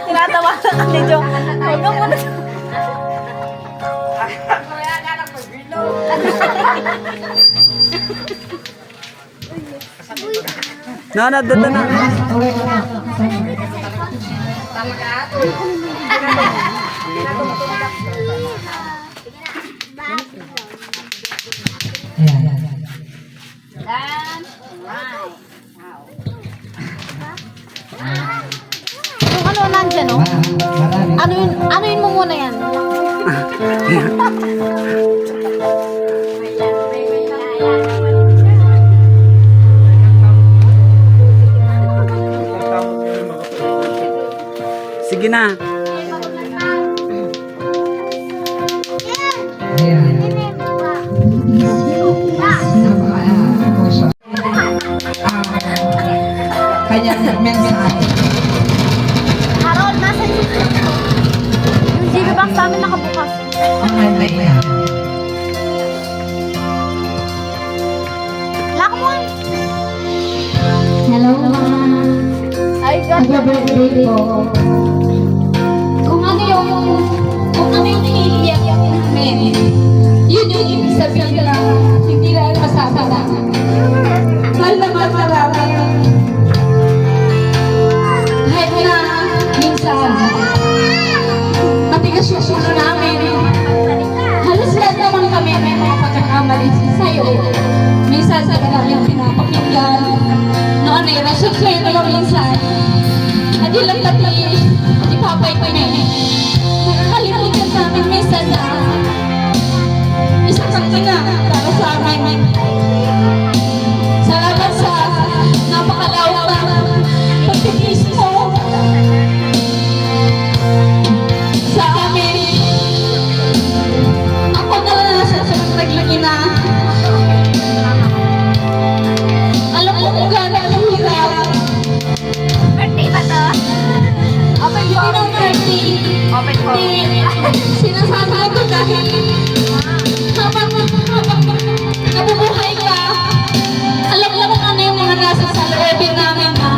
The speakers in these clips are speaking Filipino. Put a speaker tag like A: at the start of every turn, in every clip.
A: Tinatawanan ka ni Jo. Huwag ka muna.
B: Nanad, dito na.
A: Kung ano nandyan, no? Anuin mo muna yan.
B: Sige na.
C: Kanyang mensahe.
A: Harold, nasa yung GB box sa amin nakabukas.
C: Ang ganda yan.
A: Lako mo.
C: Hello,
A: Ay, God.
C: birthday ko. Kung ano yung iniiyak namin, yun yung ibig sabihin na hindi lang masasara. Mahal na mahal namin. Kahit na minsan, matigas yung ulo namin. Halos lahat naman kami may mga pagkakamali sa'yo. Minsan sa kanilang pinapakinggan. Noon ay rasyot kayo naman minsan. At yun lang pati ipapay ko niya. Nakakalimutan sa amin minsan na isang ina para sa amin. Salamat sa napakalawak na pagtitis mo sa amin. Ako na nasa naglagi na. Alam mo kung gano'n ang hirap.
A: Birthday ba to? Open
C: Hindi ng birthday.
A: Open ko.
C: Sinasabi ko dahil habang nabubuhay ka, alam mo kung ano yung mga nasa sa loobin namin na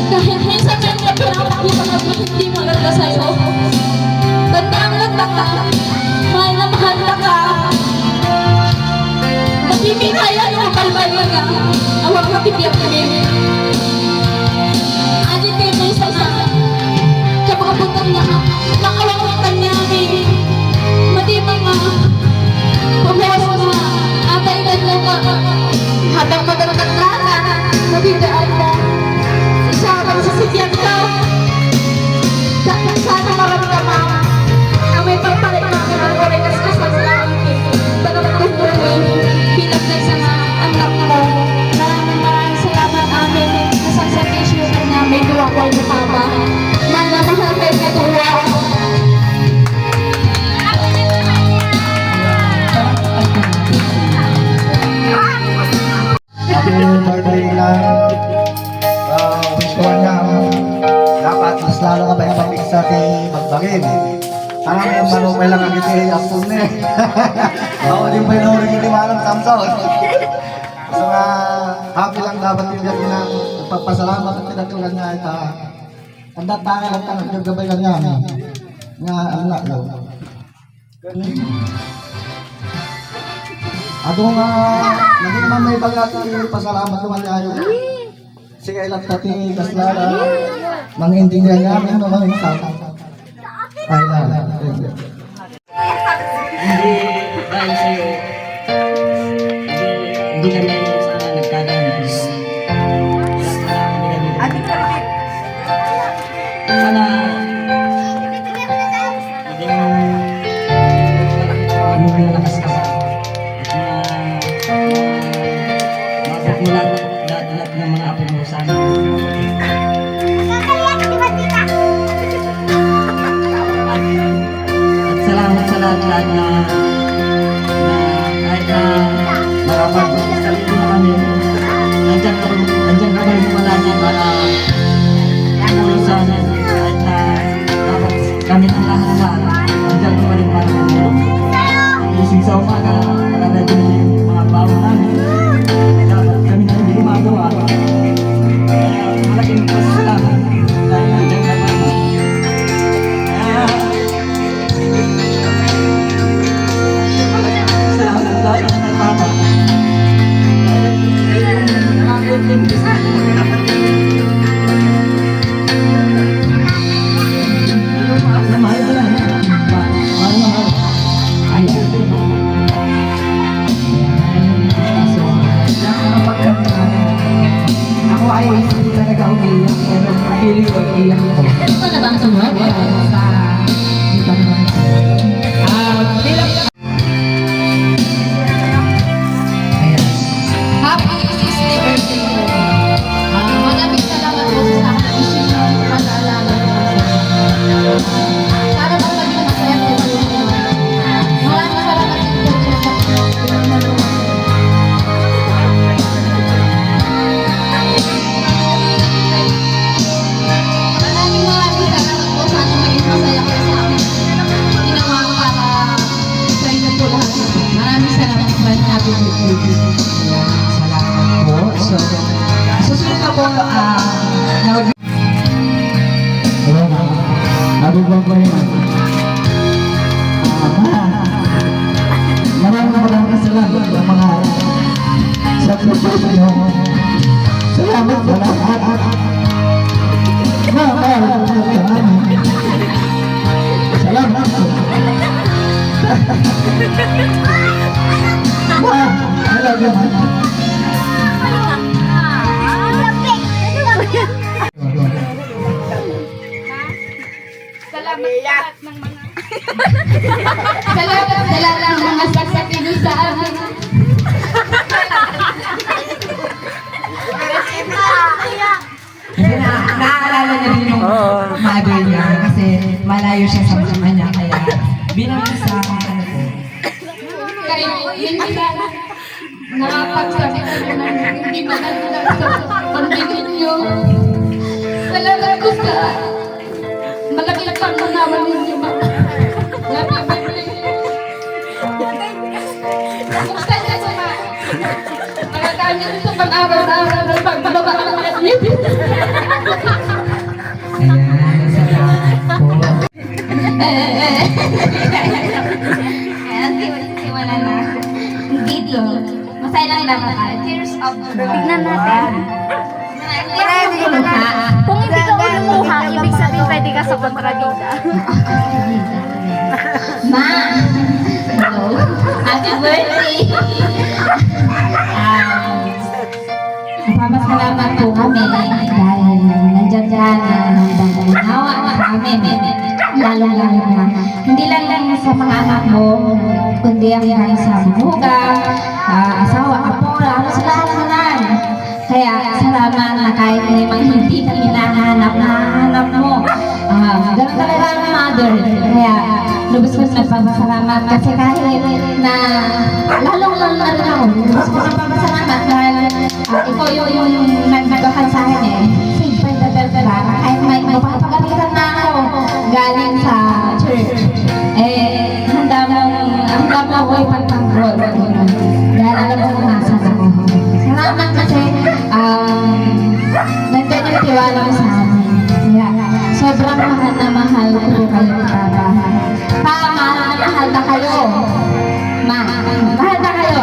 C: kahit minsan may mga pinapakita ka hindi maganda sa'yo. Tandaan lang mahal na mahal na ka. Magpipinaya yung kalbal ka. Awag matibiyag kami. Adit kayo na isa-isa. Kapag-abutan niya, nakawangutan niya kami. Madi mga pagbawas mo atay na lang ka. Habang magandang lana, nabidaan mo. Isabang sa sisyan ka. Sana maramdaman na may pagpalit namin ang oras ka sa langit. Panagtong muli, bilang na isang anak mo. Maraming salamat amin sa sakripisyo na may duwa ko ay mataba. Nanamahal kayo na duwa.
D: Happy birthday lang. Wish ko niya dapat mas lalo ka pa yung pamig sa ating magbagin. Ang yung manumay lang ang iti ako na eh. Ako din pa yung huling itiwalang samsaon. So happy lang dapat yung gabi na nagpapasalamat at pinatulan niya ito. Ang datang lang ka naggagabay lang niya. Nga anak daw. Ako nga, naging mamay bagat pasalamat naman niya yun. Sige ilang tati, kaslala, mangintindihan namin no, mga isang. Ay lang.
E: Hindi dahil sa'yo, hindi naman sana nagkaganon. sana. At salamat sa lahat na kahit na nakapag-salito na kami, nandiyan ka pa rin wala niya para tumulong sa amin. Kahit na dapat kami ng lahat, nandiyan ka pa rin para tumulong. Gising sa umaga, maganda din yung mga bawa namin. Dapat kami na hindi gumagawa. Malaking pasalamat dahil nandiyan ka pa rin. Salamat dahil ang nagpapa.
C: Ako ay hindi talaga umiyak, pero feeling ko iyak ko. Ito na ba ang sunod? Sa dito naman. Bilang ayan. Happy 60th birthday. Maraming salamat po sa akin na pag-aalaga ko sa akin. Sana ba maging masaya po kayo? Maraming salamat sa inyo. Maraming salamat po. Sana maging masaya kayo sa akin. Ginawa ko para sa inyo po lahat. Maraming salamat po. Happy birthday.
E: Salamat po. So, susunod na po, Happy birthday, maraming salamat sa mga sacrifice nyo. Salamat sa lahat. Salamat po. I love you, man.
C: Salamat ng mga saksakino sa amin.
F: Kasi naaalala niya din yung mother niya kasi malayo siya sa mama niya kaya bilang sa ano po.
C: Kaya minsan nakapagsabi ko na hindi maganda sa pagtingin niyo. Salamat ko sa malaking pangunawa ninyo, mama. Happy birthday. Kumusta niya sa mga nakakanya sa pang-araw-araw ng pagbaba ng mga ibig.
F: Ayan, salamat po.
A: Ayan, wala na. Dito, masaya lang dapat tayo. Tears of joy. Tignan natin. Kung hindi ka ulumuha, ibig sabihin pwede ka sa kontrabida.
C: Ma! Hello! Happy birthday! Napapasalamat po kami dahil nandiyan dyan ang panginawa sa amin. Lalo-lalo na. Hindi lang sa mga anak mo, kundi ang sa manugang, asawa, apo, lalo sa lahat. Kaya salamat na kahit namang hindi ka hinahanap mo. Ganun talaga ang mother. Kaya lubos-lubos nagpapasalamat kasi kahit na lalong-lalo na rin ako. Lubos-lubos nagpapasalamat dahil ikaw yung nagmagahal sa akin eh. Simple na bel-bela. Kahit may mapapagalitan na ako galing sa church. Handa mo ay pagtanggol. Dahil alam mo nasa ako. Salamat kasi nandyan yung tiwala mo sa amin. Kaya sobrang mahal na mahal ko kayo trabaho. Mahal na kayo. Mahal na kayo.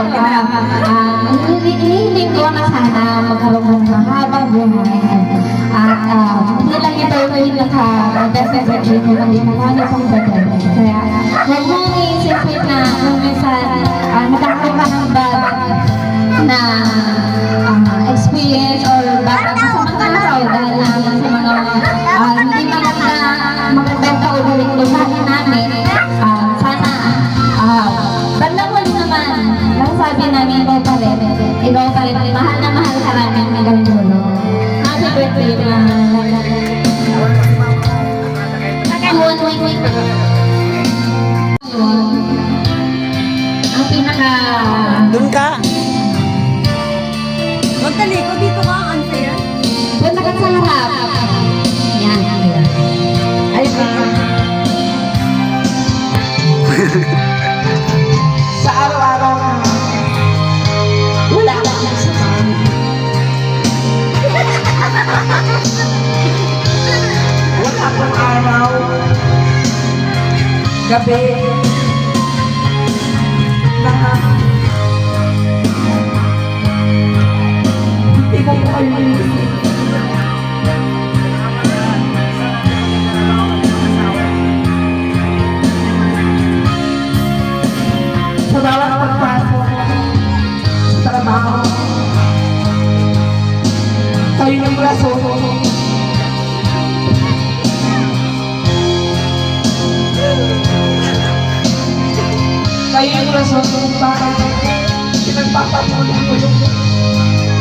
C: Hinihiling ko na sana magkaroon ng mahabang buhay. At hindi lang ito yung naka-desecrate mo ng marami pang bagay. Kaya huwag mong iisipin na kung minsan magkakaroon ka ng bad na experience or bad sa mga tao dahil lang sa mga hindi magandang kaulit lumahin namin. Sana bandang huli naman lang sabi namin ikaw pa rin mahal na mahal ka namin hanggang dulo.
F: gabi na hindi ko po alisin. Sa bawat pagpasok sa trabaho, kayo yung rason. Kayo yung rason kung bakit pinagpapatuloy ko yung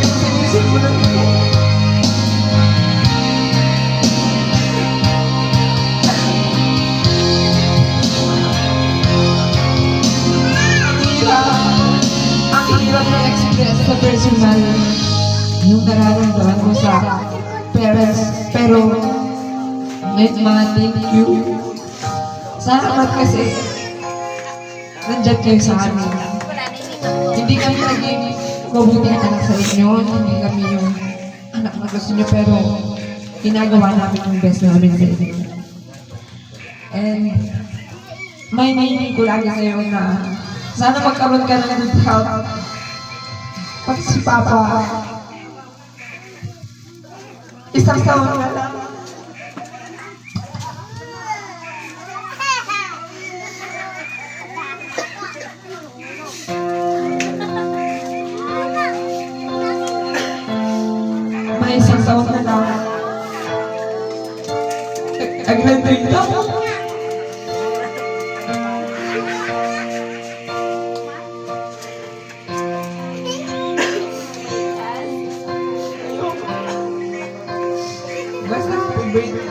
F: sinisip ko na ito. Ang hirap ng experience sa personal yung nararamdaman mo sa parents, pero ngayon mga thank you. Salamat kasi nandyan kayo sa amin. Hindi kami naging mabuti anak sa inyo, hindi kami yung anak na gusto nyo, pero ginagawa namin yung best namin sa inyo. And may nainig ko lagi sa'yo na sana magkaroon ka ng good health. Pati si Papa, isang taon na lang. May isang taon na lang. Agranding lang. Basta happy birthday.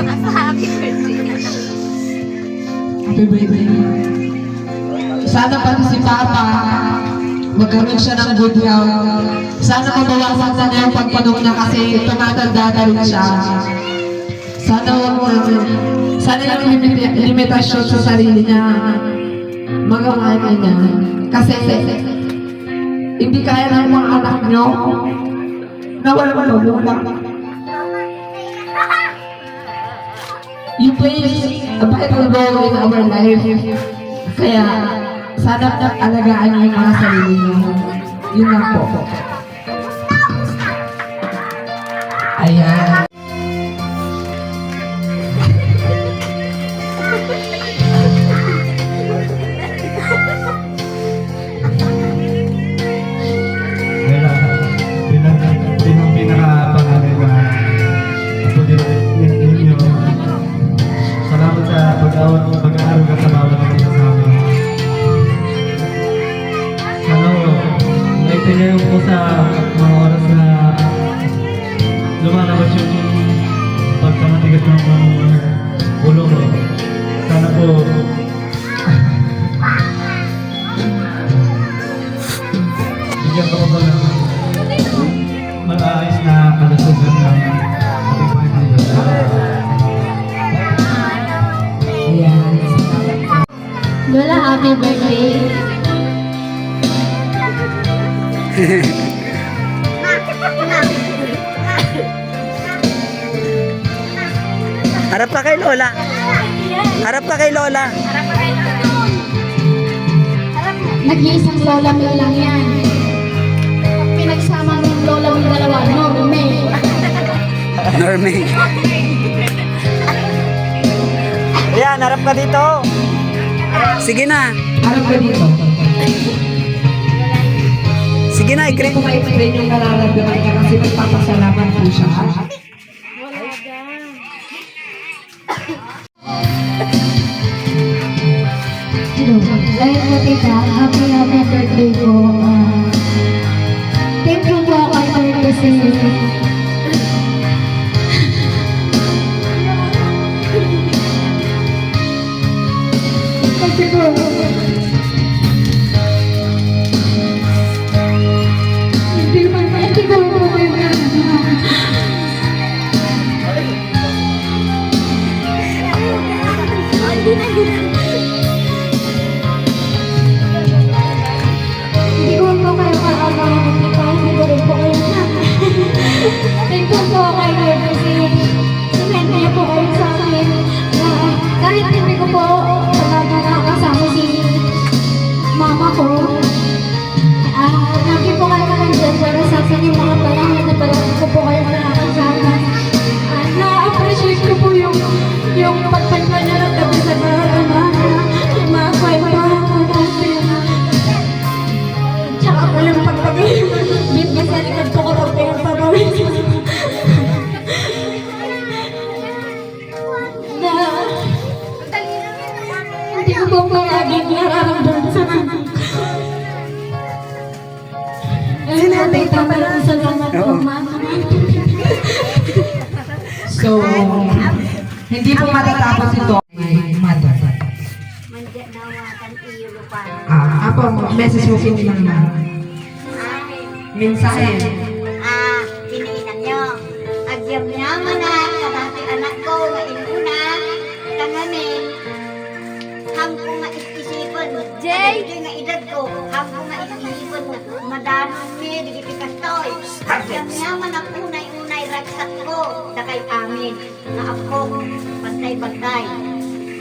A: Basta happy birthday.
F: Happy birthday. Sana pati si Papa, magkaroon siya ng good health. Sana mabawasan na niya yung pagpanog na kasi tumatanda na rin siya. Sana yung limitasyon sa sarili niya magawa niya. Kasi hindi kaya ng mga anak niyo na walang magulang. You play a vital role in our life. Kaya sana alagaan niyo yung mga sarili niyo. Yun lang po. Ayan.
D: Bilang pinaka-pangalan na ako din ninyo. Salamat sa pag-aaral ka sa bawat isa sa amin. Sana naitingayon ko sa mga oras na lumalabas yung pagkamatigas ng ulo ko. Sana po bigyan ko pa ng mag-aayos na kalusugan ng ating Panginoon.
F: Ayan.
A: Lola, happy birthday.
B: Harap ka kay Lola. Harap ka kay Lola.
A: Nag-iisang lola mo lang yan. Pinagsama ng lola mo dalawa, Norme.
B: Norme. Ayan, harap ka dito. Sige na.
F: Harap ka dito.
B: Sige na,
F: Hindi
B: i-greet.
F: ko ma-explain yung nararamdaman niya kasi magpapasalamat po siya.
A: Hello. Dahil po tita, happy birthday ko. Thank you po kay Lord kasi kasi po hindi ko po kayo hindi ko po kayo kaagaw. Hindi ko rin po kayo na.
C: birthday pa pala sa naman
B: Oo.
C: mama.
F: So, hindi po matatapos ito. Mother.
A: Manja dawakan iyo lupa.
F: Apo, message mo kini lang na. Mensahe.
A: Tiniinan nyo. Agyam naman na, kadati anak ko, mainuna, tangamin, hangko nga isipan. Jay! Ito nga edad ko, hangko nga isipan, madanon niya, digipikas to'y. Agyam naman ang unay-unay ragsak ko, dakay amin, nga ako, bantay-bantay.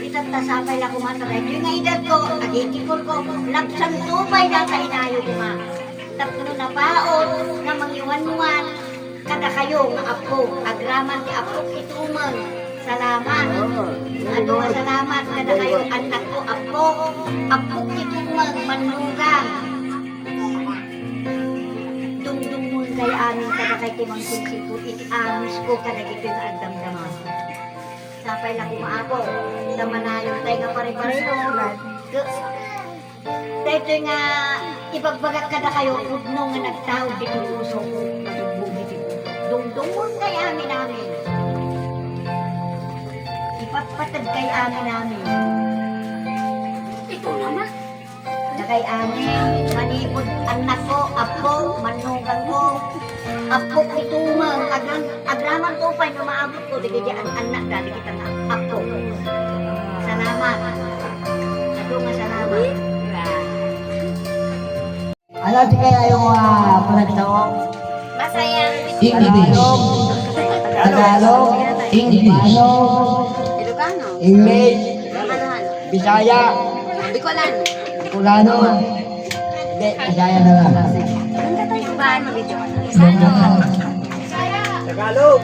A: Itatasapay lang kumatagay. Ito nga edad ko, agikipor ko, laksang tupay na sa inayo ko nga. Tapos na paon, na mangiwan-wan, kada kayo nga apo, agraman ti apo itumang. Salamat. Ano nga salamat kada kayo anak ko apo itumang manugang. Dungdungon kay amin kada kay timang sigsiko amis ko kada kito nga agdamdaman. Sapay lang kumaapo, sa manayon tayo nga pare-pareho. Dito nga ipagbagat kada kayo udno nga nagtawag dito puso ko. Dungdungon kay amin namin. Ipagpatag kay amin namin. Ito naman. Na kay amin, manipod anak ko, apo, manugang ko, apo itumang, agraman ko pa yung maabot ko, digigyan ang anak dali kita na apo. Salamat. Ito nga salamat.
E: Ano di kaya yung panagtawag?
A: Masaya.
F: English.
E: Tagalog,
F: English.
A: Ilocano.
E: English,
A: Ano-ano.
E: Bisaya,
A: Bicolan.
E: Bicolano. Hindi, Bisaya na lang.
A: Ganda tayo ba? Mag-video ka na.
E: Tagalog.
A: Tagalog.